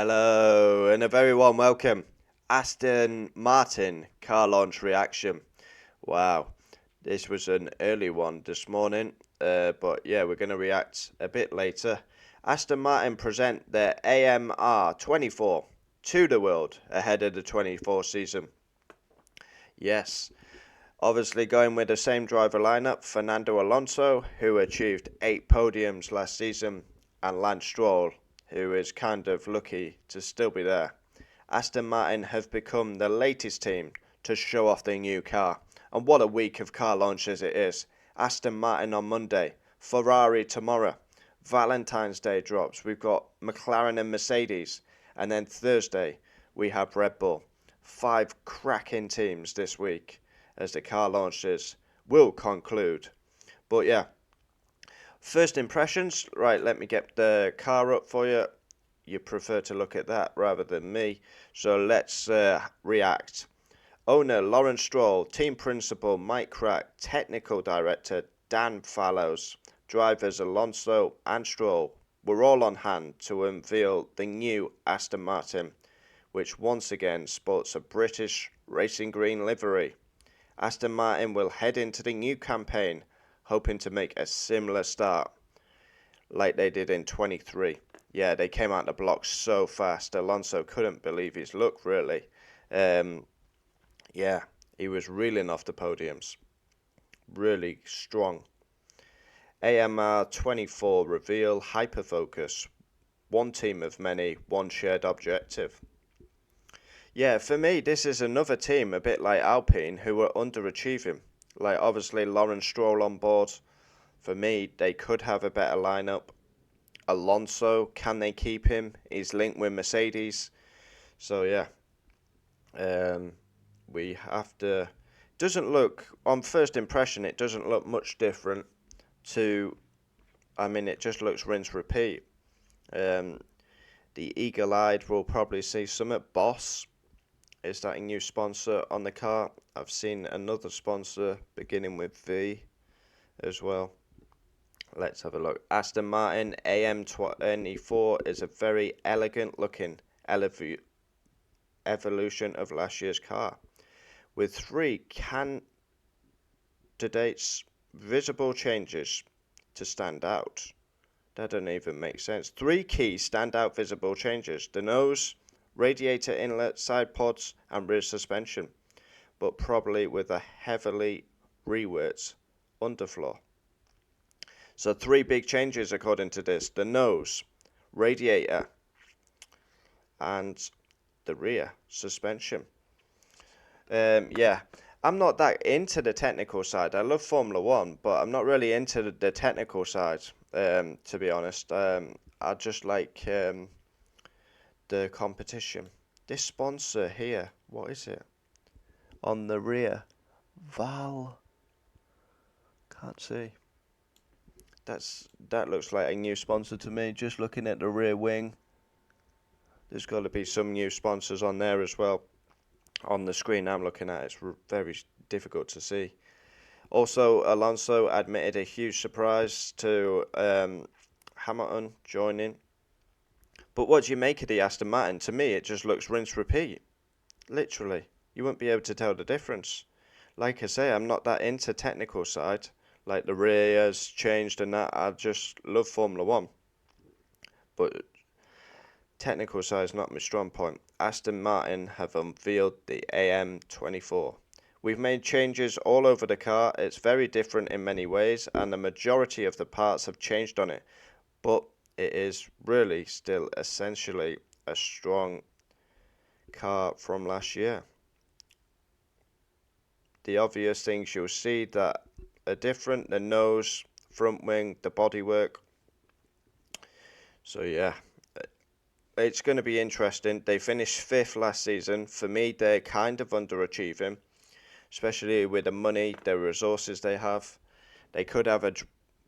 Hello, and a very warm welcome. Aston Martin car launch reaction. Wow, this was an early one this morning, but yeah, we're going to react a bit later. Aston Martin present their AMR 24 to the world ahead of the 24 season. Yes, obviously going with the same driver lineup, Fernando Alonso, who achieved 8 podiums last season, and Lance Stroll, who is kind of lucky to still be there. Aston Martin have become the latest team to show off their new car, and what a week of car launches it is. Aston Martin on Monday, Ferrari tomorrow, Valentine's Day drops, we've got McLaren and Mercedes, and then Thursday we have Red Bull. 5 cracking teams this week as the car launches will conclude. But yeah, first impressions, right, let me get the car up for you. You prefer to look at that rather than me, so let's react. Owner Lawrence Stroll, team principal Mike Crack, technical director Dan Fallows, drivers Alonso and Stroll were all on hand to unveil the new Aston Martin, which once again sports a British racing green livery. Aston Martin will head into the new campaign hoping to make a similar start like they did in 23. Yeah, they came out the blocks so fast. Alonso couldn't believe his luck, really. Yeah, he was reeling off the podiums. Really strong. AMR 24 reveal hyperfocus. One team of many, one shared objective. Yeah, for me, this is another team a bit like Alpine who are underachieving. Like, obviously, Lawrence Stroll on board. For me, they could have a better lineup. Alonso, can they keep him? He's linked with Mercedes. So, yeah. We have to... Doesn't look, on first impression, it doesn't look much different to... it just looks rinse repeat. The eagle-eyed will probably see some at Boss. Is that a new sponsor on the car? I've seen another sponsor beginning with V as well. Let's have a look. Aston Martin AM24 is a very elegant looking evolution of last year's car, with 3 candidates visible changes to stand out. That doesn't even make sense. 3 key standout visible changes: the nose, radiator inlet, side pods, and rear suspension, but probably with a heavily reworked underfloor. So 3 big changes according to this: the nose, radiator, and the rear suspension. Yeah, I'm not that into the technical side. I love Formula 1, but I'm not really into the technical side, to be honest. I just like the competition. This sponsor here, what is it? On the rear, Val. Can't see. That looks like a new sponsor to me. Just looking at the rear wing, there's got to be some new sponsors on there as well. On the screen I'm looking at, it's very difficult to see. Also, Alonso admitted a huge surprise to Hamilton joining. But what do you make of the Aston Martin? To me, it just looks rinse repeat. Literally, you won't be able to tell the difference. Like I say, I'm not that into technical side. Like the rear has changed and that. I just love Formula 1. But technical side is not my strong point. Aston Martin have unveiled the AM24. We've made changes all over the car. It's very different in many ways, and the majority of the parts have changed on it. But it is really still essentially a strong car from last year. The obvious things you'll see that are different: the nose, front wing, the bodywork. So yeah, it's going to be interesting. They finished 5th last season. For me, they're kind of underachieving, especially with the money, the resources they have. They could have a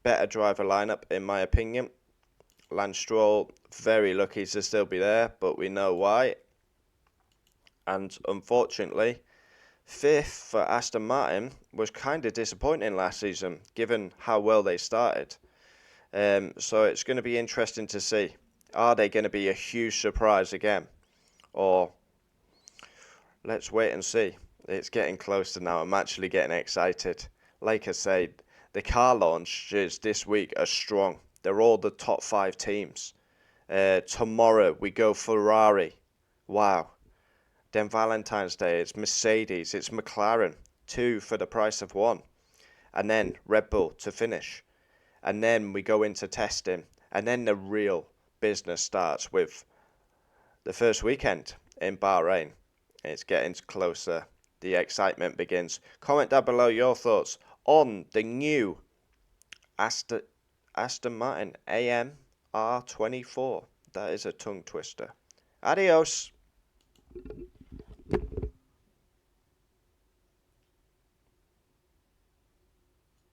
better driver lineup, in my opinion. Lance Stroll, very lucky to still be there, but we know why. And unfortunately, 5th for Aston Martin was kind of disappointing last season, given how well they started. So it's going to be interesting to see Are they going to be a huge surprise again? Or let's wait and see. It's getting closer now. I'm actually getting excited. Like I said, the car launches this week are strong. They're all the top 5 teams. Tomorrow we go Ferrari. Wow. Then Valentine's Day, it's Mercedes, it's McLaren. Two for the price of one. And then Red Bull to finish. And then we go into testing. And then the real business starts with the first weekend in Bahrain. It's getting closer. The excitement begins. Comment down below your thoughts on the new Aston, Aston Martin AMR24. That is a tongue twister. Adios.